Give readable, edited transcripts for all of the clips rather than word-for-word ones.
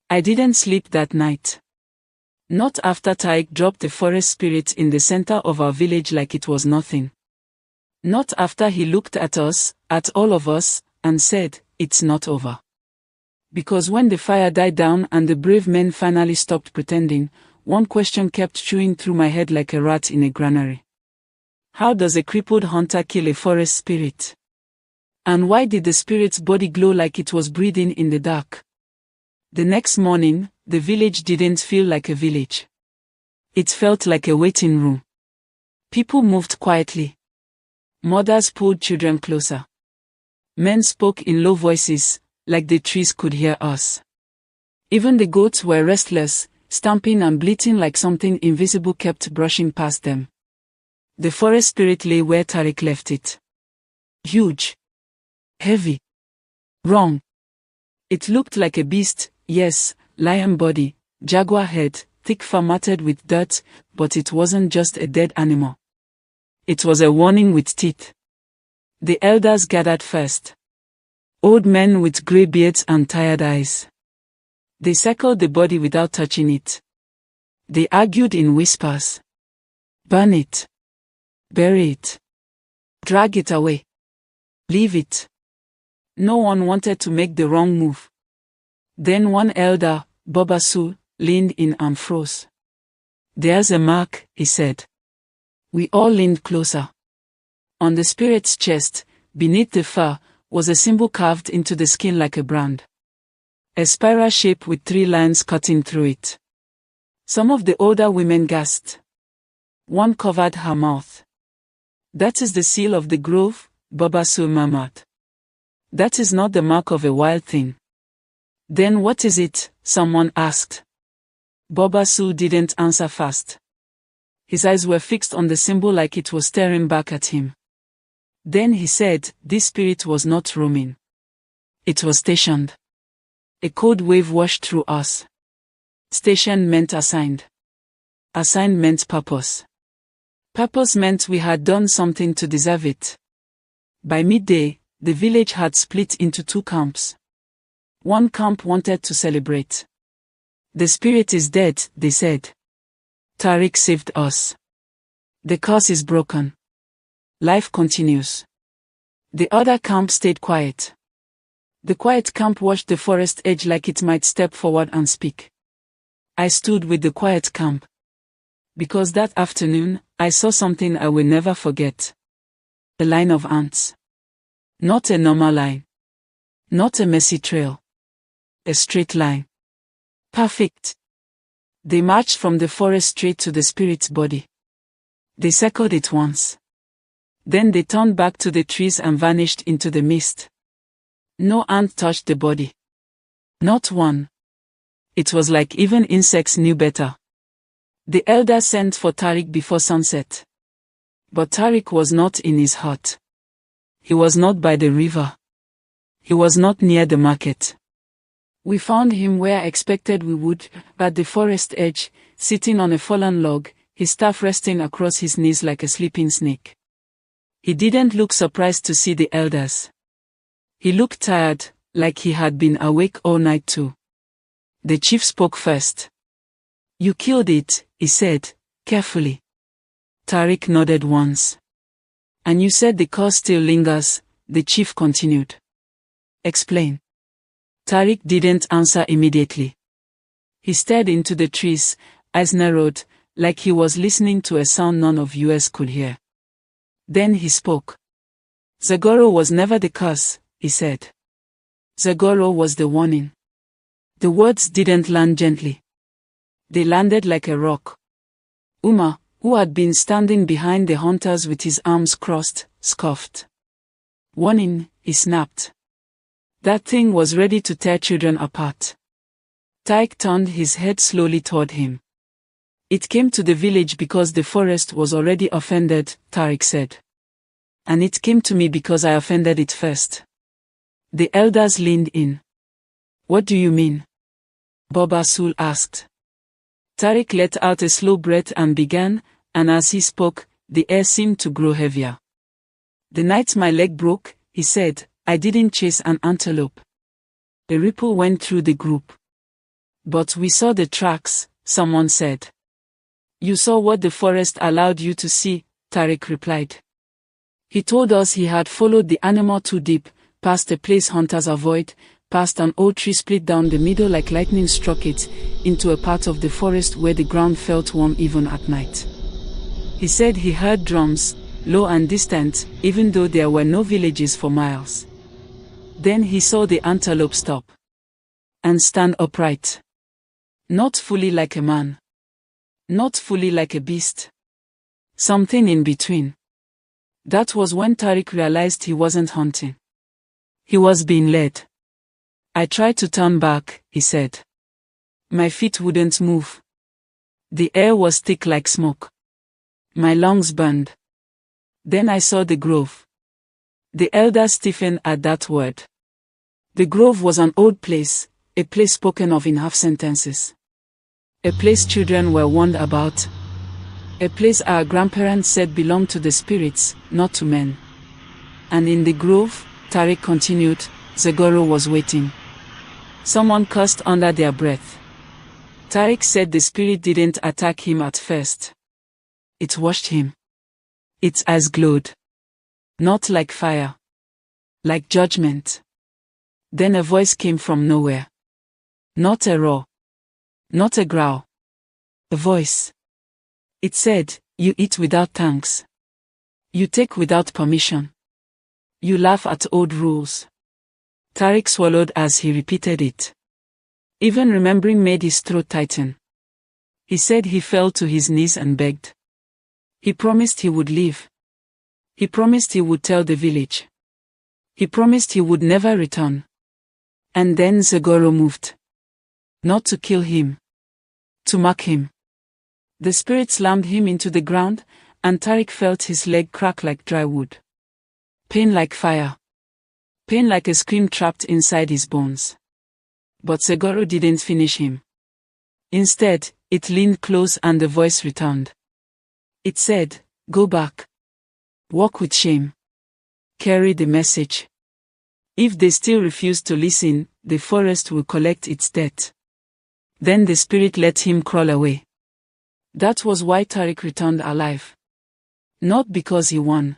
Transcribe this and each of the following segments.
I didn't sleep that night. Not after Tariq dropped the forest spirit in the center of our village like it was nothing. Not after he looked at us, at all of us, and said, "It's not over." Because when the fire died down and the brave men finally stopped pretending, one question kept chewing through my head like a rat in a granary. How does a crippled hunter kill a forest spirit? And why did the spirit's body glow like it was breathing in the dark? The next morning, the village didn't feel like a village. It felt like a waiting room. People moved quietly. Mothers pulled children closer. Men spoke in low voices, like the trees could hear us. Even the goats were restless, stamping and bleating like something invisible kept brushing past them. The forest spirit lay where Tariq left it. Huge. Heavy. Wrong. It looked like a beast, yes, lion body, jaguar head, thick fur matted with dirt, but it wasn't just a dead animal. It was a warning with teeth. The elders gathered first. Old men with grey beards and tired eyes. They circled the body without touching it. They argued in whispers. Burn it. Bury it. Drag it away. Leave it. No one wanted to make the wrong move. Then one elder, Bobasu, leaned in and froze. "There's a mark," he said. We all leaned closer. On the spirit's chest, beneath the fur, was a symbol carved into the skin like a brand. A spiral shape with 3 lines cutting through it. Some of the older women gasped. One covered her mouth. "That is the seal of the grove," Bobasu murmured. "That is not the mark of a wild thing." "Then what is it?" someone asked. Bobasu didn't answer fast. His eyes were fixed on the symbol like it was staring back at him. Then he said, "This spirit was not roaming. It was stationed." A cold wave washed through us. Station meant assigned. Assigned meant purpose. Purpose meant we had done something to deserve it. By midday, the village had split into 2 camps. One camp wanted to celebrate. "The spirit is dead," they said. "Tariq saved us. The curse is broken. Life continues." The other camp stayed quiet. The quiet camp watched the forest edge like it might step forward and speak. I stood with the quiet camp. Because that afternoon, I saw something I will never forget. A line of ants. Not a normal line. Not a messy trail. A straight line. Perfect. They marched from the forest straight to the spirit's body. They circled it once. Then they turned back to the trees and vanished into the mist. No ant touched the body. Not one. It was like even insects knew better. The elder sent for Tariq before sunset. But Tariq was not in his hut. He was not by the river. He was not near the market. We found him where I expected we would, at the forest edge, sitting on a fallen log, his staff resting across his knees like a sleeping snake. He didn't look surprised to see the elders. He looked tired, like he had been awake all night too. The chief spoke first. "You killed it," he said, carefully. Tariq nodded once. "And you said the curse still lingers," the chief continued. "Explain." Tariq didn't answer immediately. He stared into the trees, eyes narrowed, like he was listening to a sound none of us could hear. Then he spoke. "Zagoro was never the curse," he said. "Zagoro was the warning." The words didn't land gently. They landed like a rock. Uma, who had been standing behind the hunters with his arms crossed, scoffed. "Warning," he snapped. That thing was ready to tear children apart. Tariq turned his head slowly toward him. "It came to the village because the forest was already offended," Tariq said. "And it came to me because I offended it first." The elders leaned in. "What do you mean?" Bobasul asked. Tariq let out a slow breath and began, and as he spoke, the air seemed to grow heavier. "The night my leg broke," he said, "I didn't chase an antelope." A ripple went through the group. But we saw the tracks, someone said. You saw what the forest allowed you to see, Tariq replied. He told us he had followed the animal too deep, past a place hunters avoid, past an old tree split down the middle like lightning struck it, into a part of the forest where the ground felt warm even at night. He said he heard drums, low and distant, even though there were no villages for miles. Then he saw the antelope stop and stand upright. Not fully like a man. Not fully like a beast. Something in between. That was when Tariq realized he wasn't hunting. He was being led. I tried to turn back, he said. My feet wouldn't move. The air was thick like smoke. My lungs burned. Then I saw the grove. The elders stiffened at that word. The grove was an old place, a place spoken of in half sentences. A place children were warned about. A place our grandparents said belonged to the spirits, not to men. And in the grove, Tariq continued, Zegoro was waiting. Someone cursed under their breath. Tariq said the spirit didn't attack him at first. It washed him. Its eyes glowed. Not like fire. Like judgment. Then a voice came from nowhere. Not a roar. Not a growl. A voice. It said, you eat without thanks. You take without permission. You laugh at old rules. Tariq swallowed as he repeated it. Even remembering made his throat tighten. He said he fell to his knees and begged. He promised he would leave. He promised he would tell the village. He promised he would never return. And then Zegoro moved. Not to kill him. To mark him. The spirit slammed him into the ground, and Tariq felt his leg crack like dry wood. Pain like fire. Pain like a scream trapped inside his bones. But Zegoro didn't finish him. Instead, it leaned close and the voice returned. It said, go back. Walk with shame. Carry the message. If they still refuse to listen, the forest will collect its debt. Then the spirit let him crawl away. That was why Tariq returned alive. Not because he won.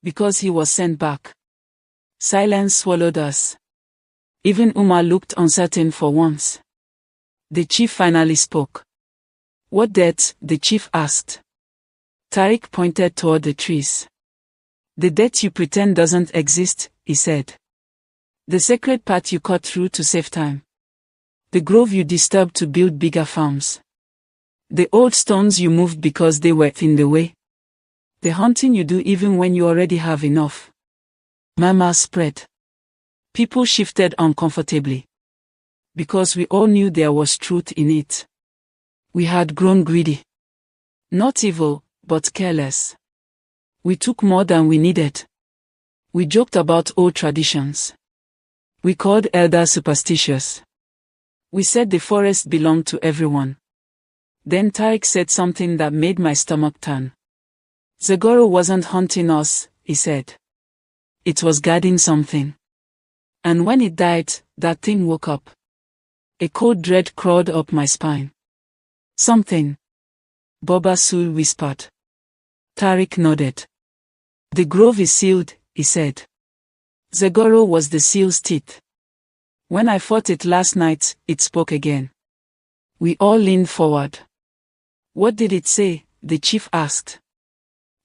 Because he was sent back. Silence swallowed us. Even Umar looked uncertain for once. The chief finally spoke. What debt? The chief asked. Tariq pointed toward the trees. The debt you pretend doesn't exist, he said. The sacred path you cut through to save time. The grove you disturbed to build bigger farms. The old stones you moved because they were in the way. The hunting you do even when you already have enough. Murmurs spread. People shifted uncomfortably. Because we all knew there was truth in it. We had grown greedy. Not evil, but careless. We took more than we needed. We joked about old traditions. We called elders superstitious. We said the forest belonged to everyone. Then Tariq said something that made my stomach turn. Zegoro wasn't hunting us, he said. It was guarding something. And when it died, that thing woke up. A cold dread crawled up my spine. Something. Boba Sul whispered. Tariq nodded. The grove is sealed, he said. Zegoro was the seal's teeth. When I fought it last night, it spoke again. We all leaned forward. What did it say? The chief asked.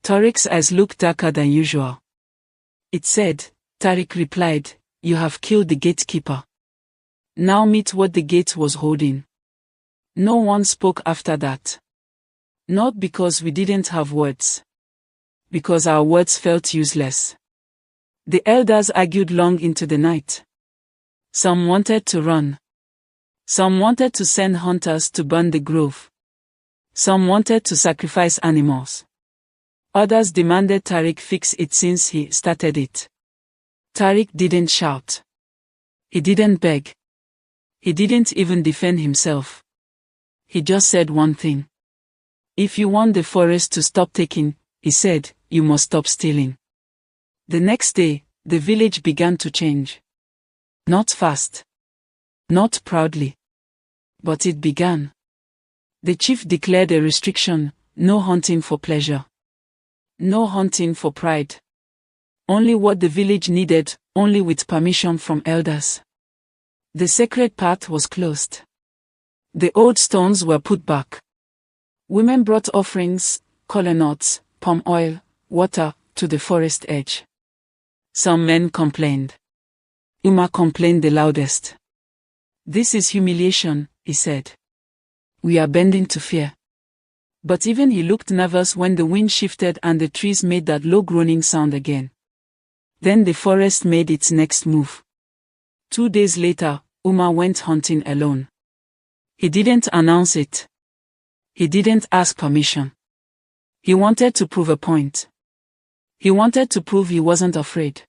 Tariq's eyes looked darker than usual. It said, Tariq replied, you have killed the gatekeeper. Now meet what the gate was holding. No one spoke after that. Not because we didn't have words. Because our words felt useless. The elders argued long into the night. Some wanted to run. Some wanted to send hunters to burn the grove. Some wanted to sacrifice animals. Others demanded Tariq fix it since he started it. Tariq didn't shout. He didn't beg. He didn't even defend himself. He just said one thing. If you want the forest to stop taking, he said, you must stop stealing. The next day, the village began to change. Not fast. Not proudly. But it began. The chief declared a restriction: no hunting for pleasure. No hunting for pride. Only what the village needed, only with permission from elders. The sacred path was closed. The old stones were put back. Women brought offerings, kola nuts, palm oil, water, to the forest edge. Some men complained. Uma complained the loudest. "This is humiliation," he said. "We are bending to fear." But even he looked nervous when the wind shifted and the trees made that low groaning sound again. Then the forest made its next move. 2 days later, Uma went hunting alone. He didn't announce it. He didn't ask permission. He wanted to prove a point. He wanted to prove he wasn't afraid.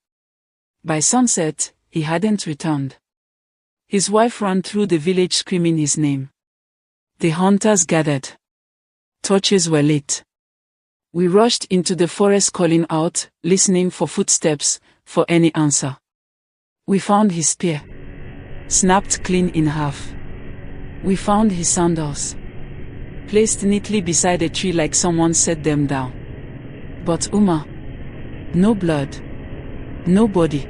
By sunset, he hadn't returned. His wife ran through the village screaming his name. The hunters gathered. Torches were lit. We rushed into the forest calling out, listening for footsteps, for any answer. We found his spear, snapped clean in half. We found his sandals, placed neatly beside a tree like someone set them down. But Uma, no blood, no body,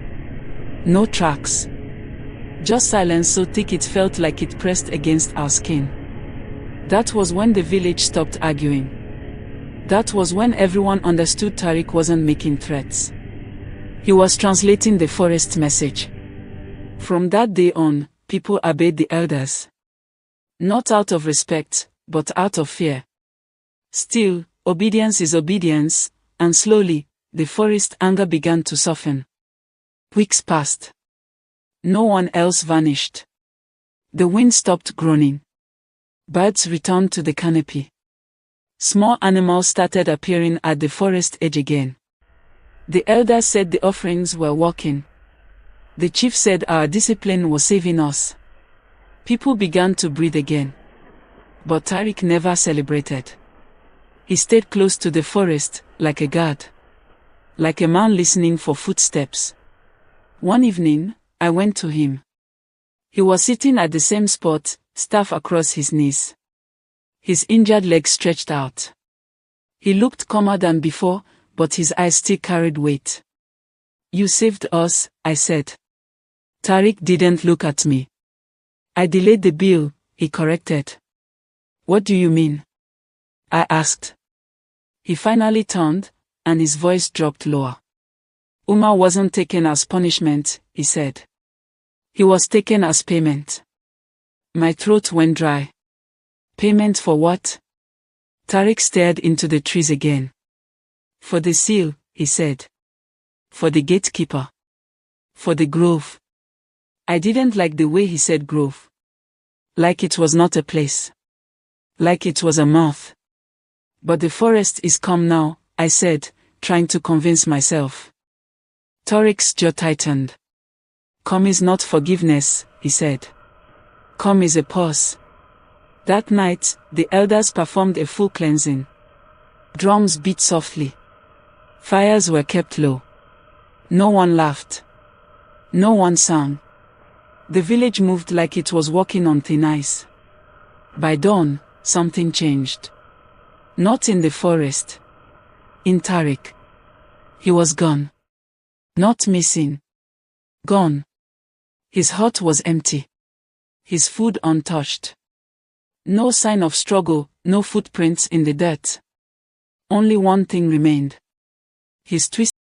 no tracks. Just silence so thick it felt like it pressed against our skin. That was when the village stopped arguing. That was when everyone understood Tariq wasn't making threats. He was translating the forest message. From that day on, people obeyed the elders. Not out of respect, but out of fear. Still, obedience is obedience, and slowly, the forest anger began to soften. Weeks passed. No one else vanished. The wind stopped groaning. Birds returned to the canopy. Small animals started appearing at the forest edge again. The elders said the offerings were working. The chief said our discipline was saving us. People began to breathe again. But Tariq never celebrated. He stayed close to the forest, like a guard. Like a man listening for footsteps. One evening, I went to him. He was sitting at the same spot, staff across his knees. His injured legs stretched out. He looked calmer than before, but his eyes still carried weight. "You saved us," I said. Tariq didn't look at me. "I delayed the bill," he corrected. "What do you mean?" I asked. He finally turned, and his voice dropped lower. "Uma wasn't taken as punishment," he said. "He was taken as payment." My throat went dry. Payment for what? Tariq stared into the trees again. "For the seal," he said. "For the gatekeeper. For the grove." I didn't like the way he said grove. Like it was not a place. Like it was a mouth. "But the forest is calm now," I said, trying to convince myself. Tariq's jaw tightened. "Calm is not forgiveness," he said. "Calm is a pause." That night, the elders performed a full cleansing. Drums beat softly. Fires were kept low. No one laughed. No one sang. The village moved like it was walking on thin ice. By dawn, something changed. Not in the forest. In Tariq. He was gone. Not missing. Gone. His hut was empty. His food untouched. No sign of struggle, no footprints in the dirt. Only one thing remained. His twisted